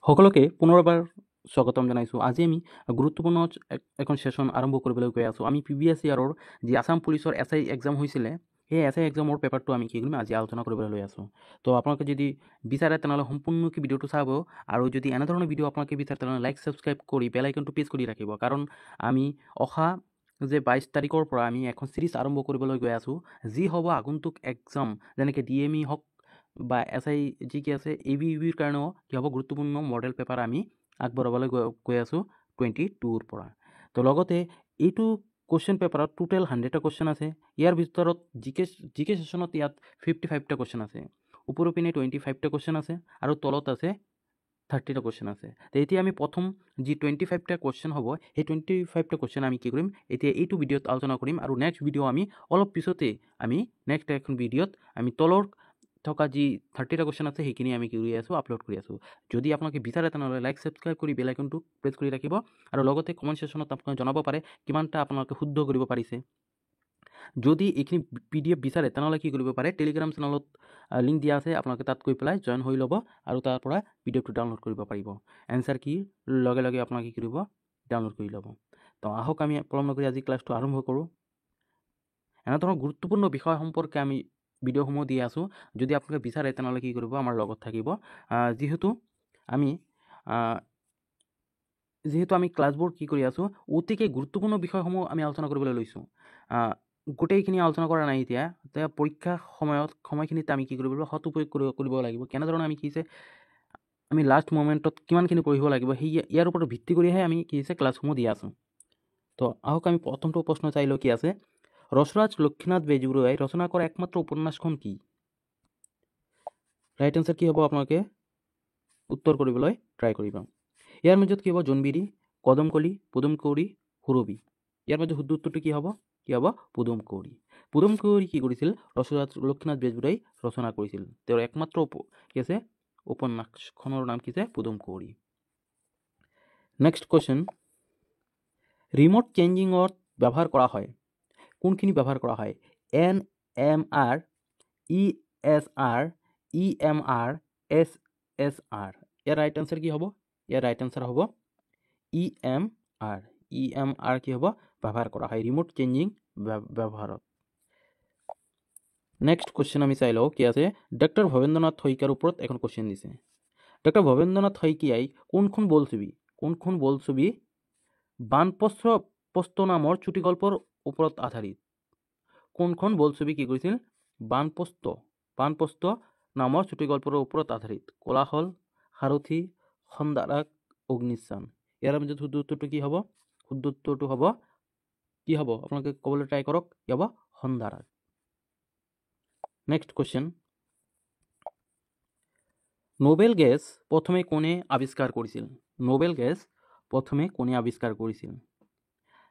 সকলোকে পুনৰবাৰ স্বাগতম জনাইছোঁ। আজি আমি গুৰুত্বপূৰ্ণ এখন সেশ্যন আৰম্ভ কৰিবলৈ গৈ আছোঁ। আমি প্ৰিভিয়াছ ইয়াৰৰ যি আছাম পুলিচৰ SI এক্সাম হৈছিলে, সেই SI এক্সামৰ পেপাৰটো আমি কি কৰিম আজি আলোচনা কৰিবলৈ লৈ আছোঁ। তো আপোনালোকে যদি বিচাৰে তেনেহ'লে সম্পূৰ্ণকৈ ভিডিঅ'টো চাব, আৰু যদি এনেধৰণৰ ভিডিঅ' আপোনালোকে বিচাৰে তেনেহ'লে লাইক ছাবস্ক্ৰাইব কৰি বেল আইকনটো প্ৰেছ কৰি ৰাখিব, কাৰণ আমি অহা যে 22 তাৰিখৰ পৰা আমি এখন চিৰিজ আৰম্ভ কৰিবলৈ গৈ আছোঁ, যি হ'ব আগন্তুক এক্সাম, যেনেকৈ DME হওক বা SI যি কি আছে ABUৰ কাৰণেও কি হ'ব গুৰুত্বপূৰ্ণ মডেল পেপাৰ আমি আগবঢ়াবলৈ গৈ আছোঁ 22ৰ পৰা। তো লগতে এইটো কুৱেশ্যন পেপাৰত টোটেল 100টা কুৱেশ্যন আছে। ইয়াৰ ভিতৰত জিকে ছেশ্যনত ইয়াত 55টা কুৱেশ্যন আছে, ওপৰৰ পিনে 25টা কুৱেশ্যন আছে, আৰু তলত আছে 30টা কুৱেশ্যন আছে। তো এতিয়া আমি প্ৰথম যি 25টা কুৱেশ্যন হ'ব, সেই 25টা কুৱেশ্যন আমি কি কৰিম এতিয়া এইটো ভিডিঅ'ত আলোচনা কৰিম, আৰু নেক্সট ভিডিঅ' আমি অলপ পিছতে নেক্সট এখন ভিডিঅ'ত আমি তলৰ থকা যি 30টা কুৱেশ্যন আছে সেইখিনি আমি কি কৰি আছোঁ আপলোড কৰি আছোঁ। যদি আপোনালোকে বিচাৰে তেনেহ'লে লাইক ছাবস্ক্ৰাইব কৰি বেল আইকনটো প্ৰেছ কৰি ৰাখিব, আৰু লগতে কমেণ্ট ছেশ্যনত আপোনালোকে জনাব পাৰে কিমানটা আপোনালোকে শুদ্ধ কৰিব পাৰিছে। যদি এইখিনি PDF বিচাৰে তেনেহ'লে কি কৰিব পাৰে, টেলিগ্ৰাম চেনেলত লিংক দিয়া আছে, আপোনালোকে তাত গৈ পেলাই জইন হৈ ল'ব, আৰু তাৰ পৰা PDFটো ডাউনলোড কৰিব পাৰিব। এনচাৰ কি লগে লগে আপোনালোকে কি কৰিব ডাউনলোড কৰি ল'ব। তো আহক আমি পলম নকৰি আজি ক্লাছটো আৰম্ভ কৰোঁ। এনেধৰণৰ গুৰুত্বপূৰ্ণ বিষয় সম্পৰ্কে আমি ভিডিঅ'সমূহ দি আছোঁ। যদি আপোনালোকে বিচাৰে তেনেহ'লে কি কৰিব আমাৰ লগত থাকিব। যিহেতু আমি ক্লাছবোৰ কি কৰি আছোঁ, অতিকে গুৰুত্বপূৰ্ণ বিষয়সমূহ আমি আলোচনা কৰিবলৈ লৈছোঁ। গোটেইখিনি আলোচনা কৰা নাই এতিয়া পৰীক্ষা সময়খিনিত আমি কি কৰিব লাগিব, সদুপয়োগ কৰিব লাগিব। কেনেধৰণে আমি কি হৈছে আমি লাষ্ট মোমেণ্টত কিমানখিনি পঢ়িব লাগিব, ইয়াৰ ওপৰত ভিত্তি কৰিহে আমি কি হৈছে ক্লাছসমূহ দি আছোঁ। তো আহক আমি প্ৰথমটো প্ৰশ্ন চাই লওঁ কি আছে। ৰসৰাজ লক্ষ্মীনাথ বেজবৰুৱাই ৰচনা কৰা একমাত্ৰ উপন্যাসখন কি? ৰাইট এনচাৰ কি হ'ব, আপোনালোকে উত্তৰ কৰিবলৈ ট্ৰাই কৰিব। ইয়াৰ মাজত কি হ'ব, জোনবিৰি, কদমকলি, পদুম কুঁৱৰী, সুৰভি। ইয়াৰ মাজত শুদ্ধ উত্তৰটো কি হ'ব পদুম কুঁৱৰী। পদুম কুঁৱৰী কি কৰিছিল, ৰসৰাজ লক্ষ্মীনাথ বেজবৰুৱাই ৰচনা কৰিছিল। তেওঁৰ একমাত্ৰ কি আছে উপন্যাসখনৰ নাম কি আছে পদুম কুঁৱৰী। নেক্সট কুৱেশ্যন, ৰিম'ট চেঞ্জিঙত ব্যৱহাৰ কৰা হয় কোনখিনি ব্যৱহাৰ কৰা হয়? NMR, ESR, EMR, SSR। ইয়াৰ ৰাইট এনচাৰ কি হ'ব? ইয়াৰ ৰাইট এনচাৰ হ'ব EMR। EMR কি হ'ব ব্যৱহাৰ কৰা হয় ৰিম'ট চেঞ্জিং ব্যৱহাৰত। নেক্সট কুৱেশ্যন আমি চাই লওঁ কি আছে। ডক্টৰ ভৱেন্দ্ৰনাথ শইকীয়াৰ ওপৰত এখন কুৱেশ্যন দিছে। ডক্টৰ ভৱেন্দ্ৰনাথ শইকীয়াই কোনখন বোলছবি বানপ্ৰস্থ নামৰ চুটিগল্পৰ ওপৰত আধাৰিত? কোনখন বোলছবি কি কৰিছিল বানপ্ৰস্থ নামৰ চুটিগল্পৰ ওপৰত আধাৰিত? কোলাহল, সাৰথি, সন্দাৰাগ, অগ্নিস্থান। ইয়াৰ মাজত শুদ্ধ উত্তৰটো কি হ'ব? শুদ্ধ উত্তৰটো হ'ব কি হ'ব আপোনালোকে ক'বলৈ ট্ৰাই কৰক, কি হ'ব সন্দাৰাগ। নেক্সট কুৱেশ্যন, নোবেল গেছ প্ৰথমে কোনে আৱিষ্কাৰ কৰিছিল? নোবেল গেছ প্ৰথমে কোনে আৱিষ্কাৰ কৰিছিল?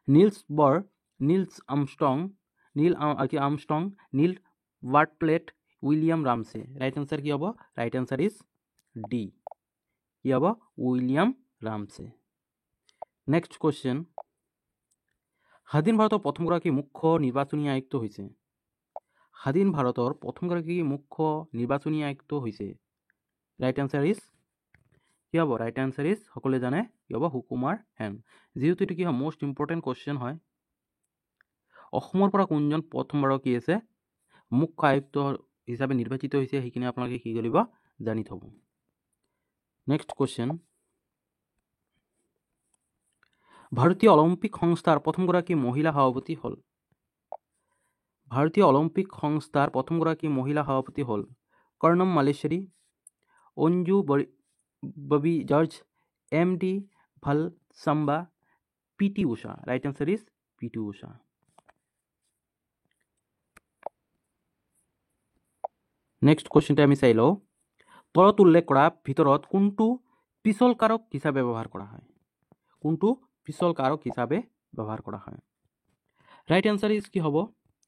Niels Bohr, Neil Armstrong, Neil Bartlett, William Ramsay. Right answer কি হ'ব? Right answer is D. কি হ'ব উইলিয়াম ৰামছে। নেক্সট কুৱেশ্যন, স্বাধীন ভাৰতৰ প্ৰথমগৰাকী মুখ্য নিৰ্বাচনী আয়ুক্ত হৈছে? স্বাধীন ভাৰতৰ প্ৰথমগৰাকী মুখ্য নিৰ্বাচনী আয়ুক্ত হৈছে? ৰাইট এনচাৰ ইজ কি হ'ব? ৰাইট এনচাৰ ইজ সকলোৱে জানে কি হ'ব সুকুমাৰ সেন। যিহেতু এইটো কি হয় মষ্ট ইম্পৰ্টেণ্ট কুৱেশ্যন হয়। অসমৰ পৰা কোনজন প্ৰথমবাৰৰ কি আছে মুখ্য আয়ুক্ত হিচাপে নিৰ্বাচিত হৈছে, সেইখিনি আপোনালোকে কি কৰিব জানি থ'ব। নেক্সট কুৱেশ্যন, ভাৰতীয় অলিম্পিক সংস্থাৰ প্ৰথমগৰাকী মহিলা সভাপতি হ'ল? ভাৰতীয় অলিম্পিক সংস্থাৰ প্ৰথমগৰাকী মহিলা সভাপতি হ'ল Karnam Malleswari, Anju Bobby George, MD Valsamma, PT Usha. Right answer is PT Usha. Next কুৱেশ্যনটো আমি চাই লওঁ। তলত উল্লেখ কৰা ভিতৰত কোনটো পিছল কাৰক হিচাপে ব্যৱহাৰ কৰা হয়? কোনটো পিছল কাৰক হিচাপে ব্যৱহাৰ কৰা হয়? ৰাইট এনচাৰ ইজ কি হ'ব?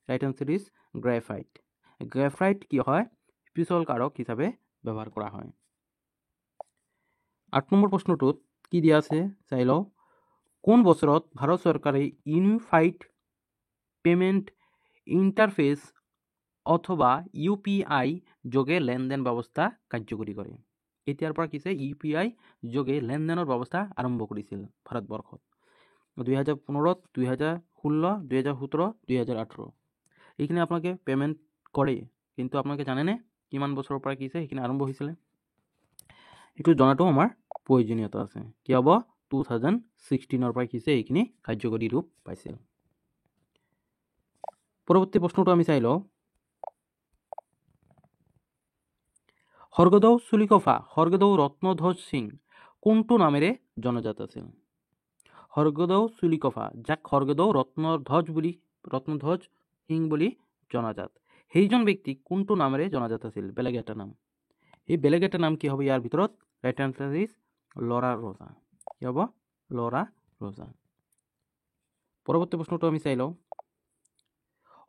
Right answer is graphite. Graphite কি হয় পিছল কাৰক হিচাপে ব্যৱহাৰ কৰা হয়। 8 নম্বৰ প্ৰশ্নটোত কি দিয়া আছে চাই লওঁ। কোন বছৰত ভাৰত চৰকাৰে ইউনিফাইড পেমেণ্ট ইণ্টাৰফেচ অথবা UPI যোগে লেনদেন ব্যৱস্থা কাৰ্যকৰী কৰে? এতিয়াৰ পৰা কি হৈছে UPI যোগে লেনদেনৰ ব্যৱস্থা আৰম্ভ কৰিছিল ভাৰতবৰ্ষত 2015, 2016, 2017, 2018 এইখিনি আপোনালোকে পে'মেণ্ট কৰে, কিন্তু আপোনালোকে জানেনে কিমান বছৰৰ পৰা কি হৈছে সেইখিনি আৰম্ভ হৈছিলে? এইটো জনাটো আমাৰ প্ৰয়োজনীয়তা আছে। কি হ'ব 2016 পৰা কি হৈছে এইখিনি কাৰ্যকৰী ৰূপ পাইছিল। পৰৱৰ্তী প্ৰশ্নটো আমি চাই লওঁ। স্বৰ্গদেউ চুলিকফা স্বৰ্গদেউ ৰত্নধ্বজ সিং কোনটো নামেৰে জনাজাত আছিল? স্বৰ্গদেউ চুলিকফা যাক স্বৰ্গদেউ ৰত্নধ্বজ সিং বুলি জনাজাত, সেইজন ব্যক্তি কোনটো নামেৰে জনাজাত আছিল? বেলেগ এটা নাম। এই বেলেগ এটা নাম কি হ'ব ইয়াৰ ভিতৰত? ৰাইট আনসাৰ ইজ লৰা ৰজা। কি হ'ব? লৰা ৰজা। পৰৱৰ্তী প্ৰশ্নটো আমি চাই লওঁ।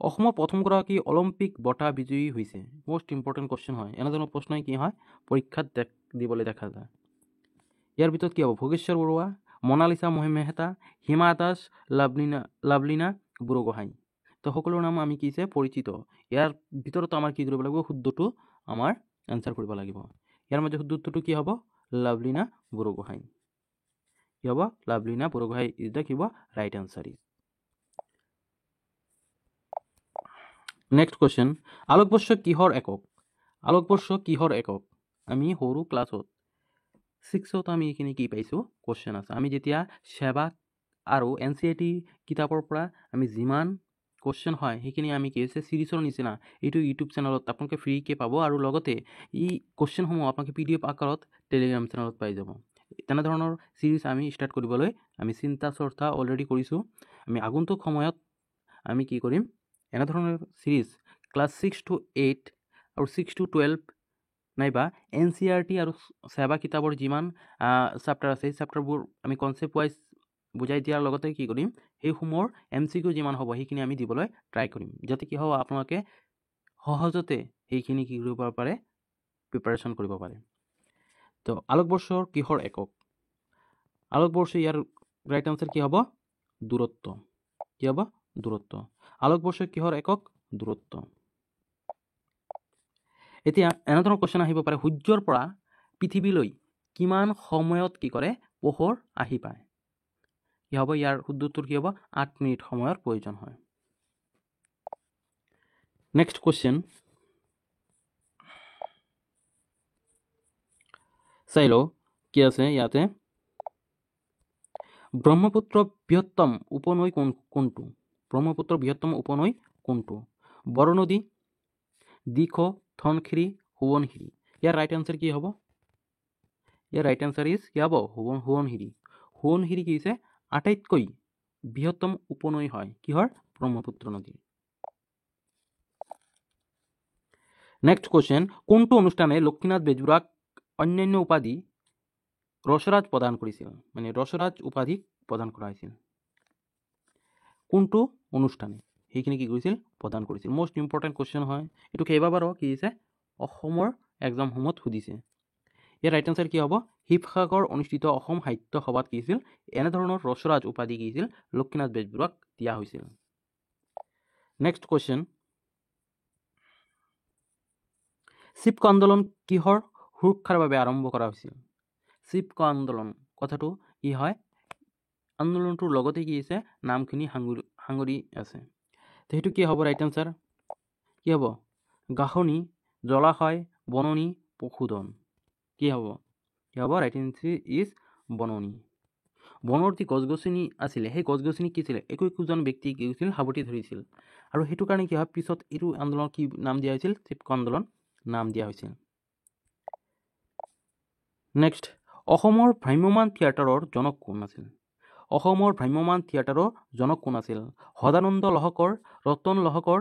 অসমৰ প্ৰথমগৰাকী অলিম্পিক বঁটা বিজয়ী হৈছে? মোষ্ট ইম্পৰ্টেণ্ট কুৱেশ্যন হয়, এনেধৰণৰ প্ৰশ্নই কি হয় পৰীক্ষাত দিবলৈ দেখা যায়। ইয়াৰ ভিতৰত কি হ'ব? ভোগেশ্বৰ বৰুৱা, মনালিছা মেহতা, হিমা দাস, লাভলীনা বুঢ়াগোহাঁই। তো সকলো নাম আমি কি হৈছে পৰিচিত। ইয়াৰ ভিতৰত আমাৰ কি কৰিব লাগিব? শুদ্ধটো আমাৰ এনচাৰ কৰিব লাগিব। ইয়াৰ মাজত শুদ্ধটো কি হ'ব? লাভলীনা বুঢ়াগোহাঁই। কি হ'ব? লাভলীনা বুঢ়াগোহাঁই ইজ দ্য কি হ'ব right answer is. Next question, আলোকবৰ্ষ কিহৰ একক? আলোকবৰ্ষ কিহৰ একক? আমি সৰু ক্লাছত 6ত আমি এইখিনি কি পাইছোঁ কুৱেশ্যন আছে। আমি যেতিয়া সেৱা আৰু NCERT কিতাপৰ পৰা আমি যিমান কুৱেশ্যন হয় সেইখিনি আমি কি হৈছে চিৰিজৰ নিচিনা এইটো ইউটিউব চেনেলত আপোনালোকে ফ্ৰীকৈ পাব, আৰু লগতে এই কুৱেশ্যনসমূহ আপোনালোকে PDF আকাৰত টেলিগ্ৰাম চেনেলত পাই যাব। তেনেধৰণৰ চিৰিজ আমি ষ্টাৰ্ট কৰিবলৈ আমি চিন্তা চৰ্চা অলৰেডি কৰিছোঁ। আমি আগন্তুক সময়ত আমি কি কৰিম এনেধৰণৰ চিৰিজ ক্লাছ 6 to 8 আৰু 6 to 12 নাইবা NCERT আৰু সেৱা কিতাপৰ যিমান চেপ্টাৰ আছে সেই চেপ্টাৰবোৰ আমি কনচেপ্ট ৱাইজ বুজাই দিয়াৰ লগতে কি কৰিম সেইসমূহৰ MCQ যিমান হ'ব সেইখিনি আমি দিবলৈ ট্ৰাই কৰিম, যাতে কি হ'ব আপোনালোকে সহজতে সেইখিনি কি কৰিব পাৰে প্ৰিপাৰেশ্যন কৰিব পাৰে। তো আলোকবৰ্ষৰ কিহৰ একক? আলোকবৰ্ষ ইয়াৰ ৰাইট আনসাৰ কি হ'ব? দূৰত্ব। কি হ'ব? দূৰত্ব। আলোকবৰ্ষ কিহৰ একক? দূৰত্ব। এতিয়া এনেধৰণৰ কুৱেশ্যন আহিব পাৰে, সূৰ্যৰ পৰা পৃথিৱীলৈ কিমান সময়ত কি কৰে পোহৰ আহি পায়? কি হ'ব ইয়াৰ শুদ্ধটোৰ? কি হ'ব? 8 মিনিট সময়ৰ প্ৰয়োজন হয়। নেক্সট কুৱেশ্যন চাই লওঁ কি আছে ইয়াতে। ব্ৰহ্মপুত্ৰ বৃহত্তম উপনৈ কোনটো? ব্ৰহ্মপুত্ৰৰ বৃহত্তম উপনৈ কোনটো? বৰনদী, দিখৌ, ধনশিৰি, সোৱণশিৰি। ইয়াৰ ৰাইট আনসাৰ কি হ'ব? ইয়াৰ ৰাইট আনসাৰ ইজ কি হ'ব? সোৱণশিৰি। সোৱণশিৰি কি হৈছে আটাইতকৈ বৃহত্তম উপনৈ হয় কিহৰ? ব্ৰহ্মপুত্ৰ নদীৰ। নেক্সট কুৱেশ্যন, কোনটো অনুষ্ঠানে লক্ষ্মীনাথ বেজবৰুৱাক অন্যান্য উপাধি ৰসৰাজ প্ৰদান কৰিছিল? মানে ৰসৰাজ উপাধি প্ৰদান কৰা হৈছিল কোনটো অনুষ্ঠানে? সেইখিনি কি কৰিছিল? প্ৰদান কৰিছিল। মোষ্ট ইম্পৰ্টেণ্ট কুৱেশ্যন হয়, এইটো কেইবাবাৰো কি হৈছে অসমৰ এক্সামসমূহত সুধিছে। ইয়াৰ ৰাইট আনসাৰ কি হ'ব? শিৱসাগৰ অনুষ্ঠিত অসম সাহিত্য সভাত কি হৈছিল এনেধৰণৰ ৰসৰাজ উপাধি কি হৈছিল লক্ষ্মীনাথ বেজবৰুৱাক দিয়া হৈছিল। নেক্সট কুৱেশ্যন, চিপকো আন্দোলন কিহৰ সুৰক্ষাৰ বাবে আৰম্ভ কৰা হৈছিল? চিপকো আন্দোলন কথাটো কি হয় আন্দোলনটোৰ লগতে কি হৈছে নামখিনি সাঙুৰি আছে। তো সেইটো কি হ'ব ৰাইট আনসাৰ? কি হ'ব? গাঁথনি, জলাশয়, বননি, পশুধন। কি হ'ব? কি হ'ব? ৰাইট আনসাৰ ইজ বননি। বনৰ যি গছ গছনি আছিলে সেই গছ গছনি কি আছিলে একোজন ব্যক্তি কি হৈছিল সাৱটি ধৰিছিল, আৰু সেইটো কাৰণে কি হয় পিছত এইটো আন্দোলন কি নাম দিয়া হৈছিল? চিপকো আন্দোলন নাম দিয়া হৈছিল। নেক্সট, অসমৰ ভ্ৰাম্যমাণ থিয়েটাৰৰ জনক কোন আছিল? অসমৰ ভ্ৰাম্যমাণ থিয়েটাৰৰ জনক কোন আছিল? সদানন্দ লহকৰ, ৰতন লহকৰ,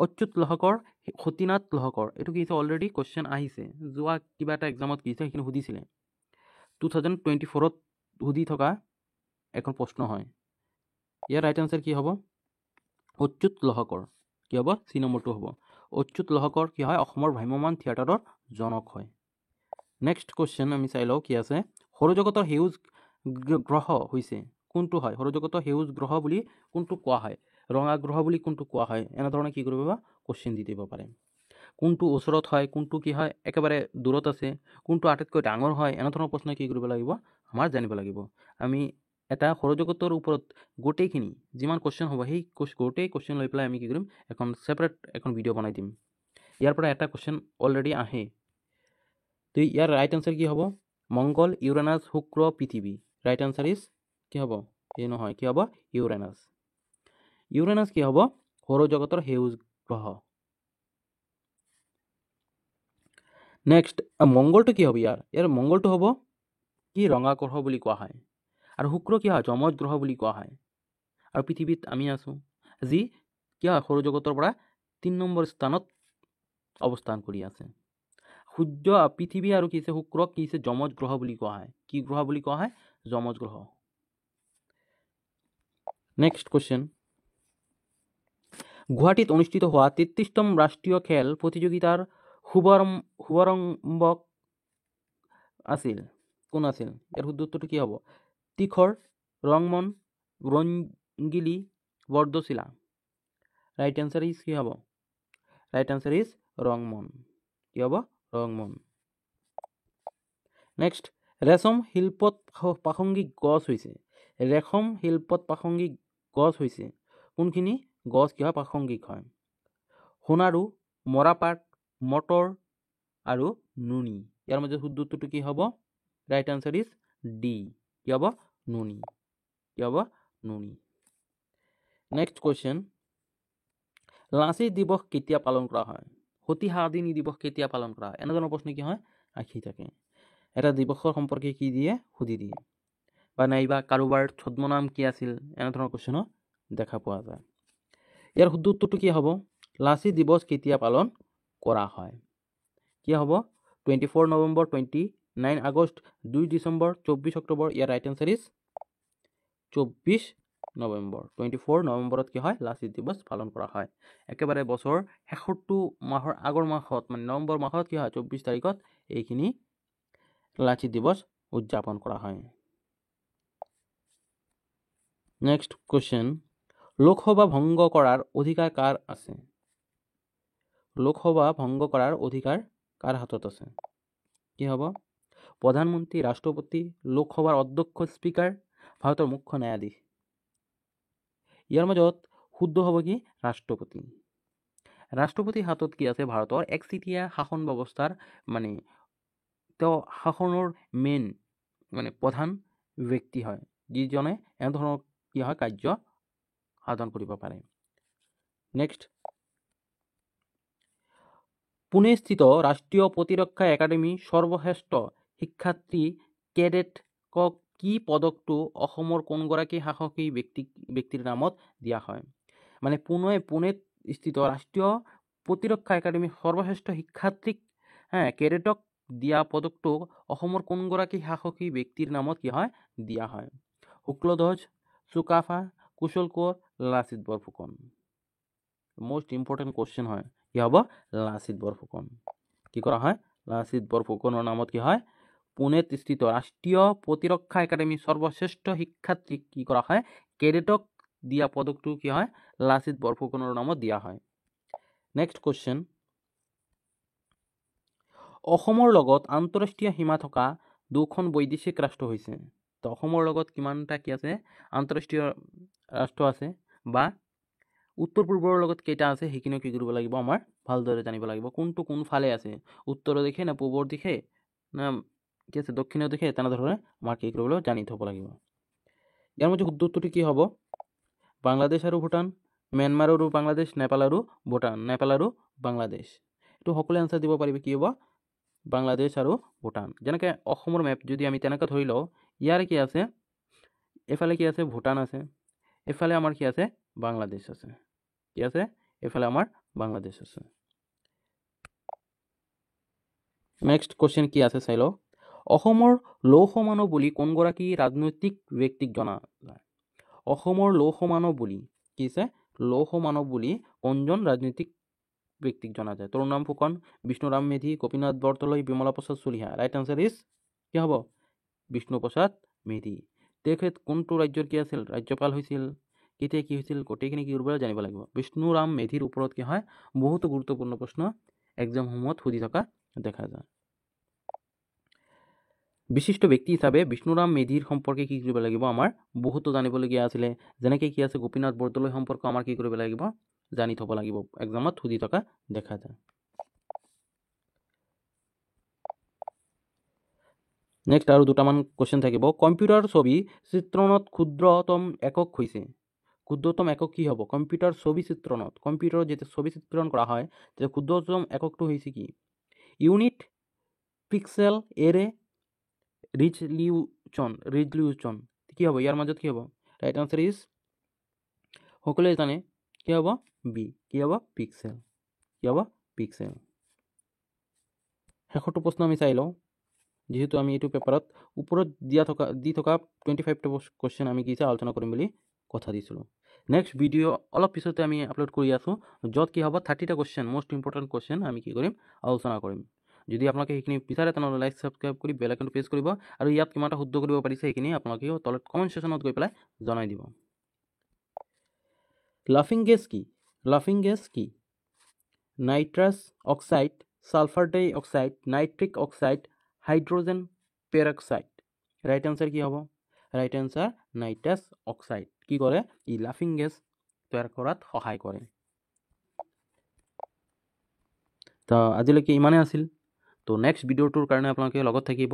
অচ্যুত লহকৰ, সতীনাথ লহকৰ। এইটো কি হৈছে অলৰেডি কুৱেশ্যন আহিছে, যোৱা কিবা এটা এক্সামত কি হৈছে সেইখিনি সুধিছিলে। 2024ত সুধি থকা এখন প্ৰশ্ন হয়। ইয়াৰ ৰাইট আনসাৰ কি হ'ব? অচ্যুত লহকৰ। কি হ'ব? চি নম্বৰটো হ'ব। অচ্যুত লহকৰ কি হয় অসমৰ ভ্ৰাম্যমাণ থিয়েটাৰৰ জনক হয়। নেক্সট কুৱেশ্যন আমি চাই লওঁ কি আছে। সৌৰজগতৰ সেউজ গ্ৰহ হৈছে কোনটো হয়? সৌৰজগতৰ সেউজ গ্ৰহ বুলি কোনটো কোৱা হয়? ৰঙা গ্ৰহ বুলি কোনটো কোৱা হয়? এনেধৰণে কি কৰিব কুৱেশ্যন দি দিব পাৰে। কোনটো ওচৰত হয়, কোনটো কি হয় একেবাৰে দূৰত আছে, কোনটো আটাইতকৈ ডাঙৰ হয়, এনে ধৰণৰ প্ৰশ্ন কি কৰিব লাগিব আমাৰ জানিব লাগিব। আমি এটা সৌৰজগতৰ ওপৰত গোটেইখিনি যিমান কুৱেশ্যন হ'ব সেই গোটেই কুৱেশ্যন লৈ পেলাই আমি কি কৰিম এখন ছেপাৰেট এখন ভিডিঅ' বনাই দিম। ইয়াৰ পৰা এটা কুৱেশ্যন অলৰেডি আহে, তো ইয়াৰ ৰাইট আনচাৰ কি হ'ব? মংগল, ইউৰেনাছ, শুক্ৰ, পৃথিৱী। ৰাইট আনচাৰ ইজ কি হ'ব? এই নহয়, কি হ'ব? ইউৰেনাছ। ইউৰেনাছ কি হ'ব? সৌৰজগতৰ সেউজ গ্ৰহ। নেক্সট মংগলটো কি হ'ব? ইয়াৰ মংগলটো হ'ব কি ৰঙা গ্ৰহ বুলি কোৱা হয়, আৰু শুক্ৰ কি হয়? যমজ গ্ৰহ বুলি কোৱা হয়, আৰু পৃথিৱীত আমি আছোঁ যি কি হয় সৌৰজগতৰ পৰা 3 নম্বৰ স্থানত অৱস্থান কৰি আছে। সূৰ্য, পৃথিৱী আৰু কি আছে শুক্ৰক কি আছে যমজ গ্ৰহ বুলি কোৱা হয়। কি গ্ৰহ বুলি কোৱা হয়? যমজ গ্ৰহ। নেক্সট কুৱেশ্যন, গুৱাহাটীত অনুষ্ঠিত হোৱা 33তম ৰাষ্ট্ৰীয় খেল প্ৰতিযোগিতাৰ শুভাৰম্ভক আছিল কোন আছিল? ইয়াৰ উত্তৰটো কি হ'ব? তিখৰ, ৰংমন, ৰংগিলি, বৰদচিলা। ৰাইট আনচাৰ ইজ কি হ'ব? ৰাইট আনচাৰ ইজ ৰংমন। কি হ'ব? ৰংমন। নেক্সট, ৰেশম শিল্পত প্ৰাসংগিক গছ হৈছে। ৰেশম শিল্পত প্ৰাসংগিক গছ হৈছে কোনখিনি গছ কি হয় প্ৰাসংগিক হয়? সোণাৰু, মৰাপাট, মটৰ আৰু নুনি। ইয়াৰ মাজত উত্তৰটো কি হ'ব? Right answer is D. কি হ'ব? নুনি। কি হ'ব? নুনি। নেক্সট কুৱেশ্যন, লাচিত দিৱস কেতিয়া পালন কৰা হয়? সতী সাধিনী দিৱস কেতিয়া পালন কৰা হয়? এনেধৰণৰ প্ৰশ্ন কি হয় আহি থাকে। এটা দিৱসৰ সম্পৰ্কে কি দিয়ে সুধি দিয়ে, বা নাইবা কাৰোবাৰ ছদ্মনাম কি আছিল, এনেধৰণৰ কুৱেশ্যনো দেখা পোৱা যায়। ইয়াৰ শুদ্ধ উত্তৰটো কি হ'ব? লাচিত দিৱস কেতিয়া পালন কৰা হয়? কি হ'ব? 24 নৱেম্বৰ, 29 আগষ্ট, 2 ডিচেম্বৰ, 24 অক্টোবৰ। ইয়াৰ ৰাইট আনচাৰ ইজ 24 নৱেম্বৰ। 24 নৱেম্বৰত কি হয় লাচিত দিৱস পালন কৰা হয়। একেবাৰে বছৰ শেষৰটো মাহৰ আগৰ মাহত মানে নৱেম্বৰ মাহত কি হয় 24 তাৰিখত এইখিনি লাচিত দিৱস উদযাপন কৰা হয়। নেক্সট কুৱেশ্যন, লোকসভা ভংগ কৰাৰ অধিকাৰ কাৰ আছে? লোকসভা ভংগ কৰাৰ অধিকাৰ কাৰ হাতত আছে? কি হ'ব? প্ৰধানমন্ত্ৰী, ৰাষ্ট্ৰপতি, লোকসভাৰ অধ্যক্ষ স্পীকাৰ, ভাৰতৰ মুখ্য ন্যায়াধীশ। ইয়াৰ মাজত শুদ্ধ হ'ব কি? ৰাষ্ট্ৰপতি। ৰাষ্ট্ৰপতিৰ হাতত কি আছে? ভাৰতৰ একচেটিয়া শাসন ব্যৱস্থাৰ মানে তেওঁ শাসনৰ মেইন মানে প্ৰধান ব্যক্তি হয়, যিজনে এনেধৰণৰ কি হয় কাৰ্য সাধন কৰিব পাৰে। নেক্সট, পুনেস্থিত ৰাষ্ট্ৰীয় প্ৰতিৰক্ষা একাডেমী সৰ্বশ্ৰেষ্ঠ শিক্ষাৰ্থী কেডেটক কি পদকটো অসমৰ কোনগৰাকী সাহসী ব্যক্তিৰ নামত দিয়া হয়? মানে পুনেত স্থিত ৰাষ্ট্ৰীয় প্ৰতিৰক্ষা একাডেমী সৰ্বশ্ৰেষ্ঠ শিক্ষাৰ্থীক কেডেটক দিয়া পদকটো অসমৰ কোনগৰাকী সাহসী ব্যক্তিৰ নামত কি হয় দিয়া হয়? Sukladhwaj, Sukapha, Kushal Konwar, Lachit Borphukan. Most important question হয়। কি হ'ব? লাচিত বৰফুকন। কি কৰা হয়? লাচিত বৰফুকনৰ নামত কি হয় পুনেত স্থিত ৰাষ্ট্ৰীয় প্ৰতিৰক্ষা একাডেমী সৰ্বশ্ৰেষ্ঠ শিক্ষাৰ্থীক কি কৰা হয়? কেডেটক দিয়া পদকটো কি হয় লাচিত বৰফুকনৰ নামত দিয়া হয়। নেক্সট কুৱেশ্যন, অসমৰ লগত আন্তঃৰাষ্ট্ৰীয় সীমা থকা দুখন বৈদেশিক ৰাষ্ট্ৰ হৈছে। তো অসমৰ লগত কিমানটা কি আছে আন্তঃৰাষ্ট্ৰীয় ৰাষ্ট্ৰ আছে, বা উত্তৰ পূৰ্বৰ লগত কেইটা আছে সেইখিনিও কি কৰিব লাগিব আমাৰ ভালদৰে জানিব লাগিব। কোনটো কোনফালে আছে, উত্তৰৰ দিশে নে পূবৰ দিশে না কি আছে দক্ষিণৰ দিশে, তেনেধৰণে আমাৰ কি কৰিব লাগিব জানি থ'ব লাগিব। ইয়াৰ মাজত উত্তৰটো কি হ'ব? বাংলাদেশ আৰু ভূটান, ম্যানমাৰ আৰু বাংলাদেশ, নেপাল আৰু ভূটান, নেপাল আৰু বাংলাদেশ। এইটো সকলোৱে আনচাৰ দিব পাৰিব। কি হ'ব? বাংলাদেশ আৰু ভূটান। যেনেকৈ অসমৰ মেপ যদি আমি তেনেকৈ ধৰি লওঁ, ইয়াৰ কি আছে এফালে কি আছে ভূটান আছে, এফালে আমাৰ কি আছে বাংলাদেশ আছে। কি আছে? এফালে আমাৰ বাংলাদেশ আছে। নেক্সট কুৱেশ্যন কি আছে চাই লওঁ। অসমৰ লৌহ মানৱ বুলি কোনগৰাকী ৰাজনৈতিক ব্যক্তিক জনা যায়? অসমৰ লৌহ মানৱ বুলি কি আছে লৌহ মানৱ বুলি কোনজন ৰাজনৈতিক ব্যক্তিক জনা যায়? তৰুণৰাম ফুকন, বিষ্ণুৰাম মেধি, গোপীনাথ বৰদলৈ, বিমলা প্ৰসাদ চলিহা। ৰাইট আনচাৰ ইজ কি হ'ব? বিষ্ণু প্ৰসাদ মেধি। তেখেত কোনটো ৰাজ্যৰ কি আছিল ৰাজ্যপাল হৈছিল, কেতিয়া কি হৈছিল, গোটেইখিনি কি কৰিব জানিব লাগিব। বিষ্ণুৰাম মেধিৰ ওপৰত কি হয় বহুতো গুৰুত্বপূৰ্ণ প্ৰশ্ন এক্সামসমূহত সুধি থকা দেখা যায়। বিশিষ্ট ব্যক্তি হিচাপে বিষ্ণুৰাম মেধিৰ সম্পৰ্কে কি কৰিব লাগিব? আমাৰ বহুতো জানিবলগীয়া আছিলে, যেনেকৈ কি আছে গোপীনাথ বৰদলৈ সম্পৰ্কে আমাৰ কি কৰিব লাগিব? জানি থ'ব লাগিব, এক্সামত সুধি থকা দেখা যায়। নেক্সট আৰু দুটামান কুৱেশ্যন থাকিব। কম্পিউটাৰ ছবি চিত্ৰণত ক্ষুদ্ৰতম একক হৈছে। ক্ষুদ্ৰতম একক কি হ'ব? কম্পিউটাৰ ছবি চিত্ৰণত, কম্পিউটাৰত যেতিয়া ছবি চিত্ৰণ কৰা হয় তেতিয়া ক্ষুদ্ৰতম এককটো হৈছে কি? ইউনিট, পিক্সেল, এৰে, ৰিজলিউচন কি হ'ব? ইয়াৰ মাজত কি হ'ব? ৰাইট আনচাৰ ইজ, সকলোৱে জানে কি হ'ব? বি। কি হ'ব? পিক্সেল। কি হ'ব? পিক্সেল। শেষৰটো প্ৰশ্ন আমি চাই লওঁ, যিহেতু আমি এইটো পেপাৰত ওপৰত দি থকা 25টা কুৱেশ্যন আমি কি আলোচনা কৰিম বুলি কথা দিছিলোঁ। নেক্সট ভিডিঅ' অলপ পিছতে আমি আপলোড কৰি আছোঁ, য'ত কি হ'ব 30টা কুৱেশ্যন, মষ্ট ইম্পৰ্টেণ্ট কুৱেশ্যন আমি কি কৰিম? আলোচনা কৰিম। যদি আপোনালোকে সেইখিনি বিচাৰে তেনেহ'লে লাইক ছাবস্ক্ৰাইব কৰি বেল আইকনটো প্ৰেছ কৰিব, আৰু ইয়াত কিমানটা শুদ্ধ কৰিব পাৰিছে সেইখিনি আপোনালোকে তলত কমেণ্ট ছেকশ্যনত গৈ পেলাই জনাই দিব। লাফিং গেছ কি? লাফিং গেছ কি? নাইট্ৰাছ অক্সাইড, সালফাৰ ডাই oxide, nitric oxide, hydrogen peroxide. Right answer কি হ'ব? Right answer nitrous oxide. কি কৰে? ই লাফিং গেছ তৈয়াৰ কৰাত সহায় কৰে। তো আজিলৈকে ইমানেই আছিল। তো নেক্সট ভিডিঅ'টোৰ কাৰণে আপোনালোকে লগত থাকিব।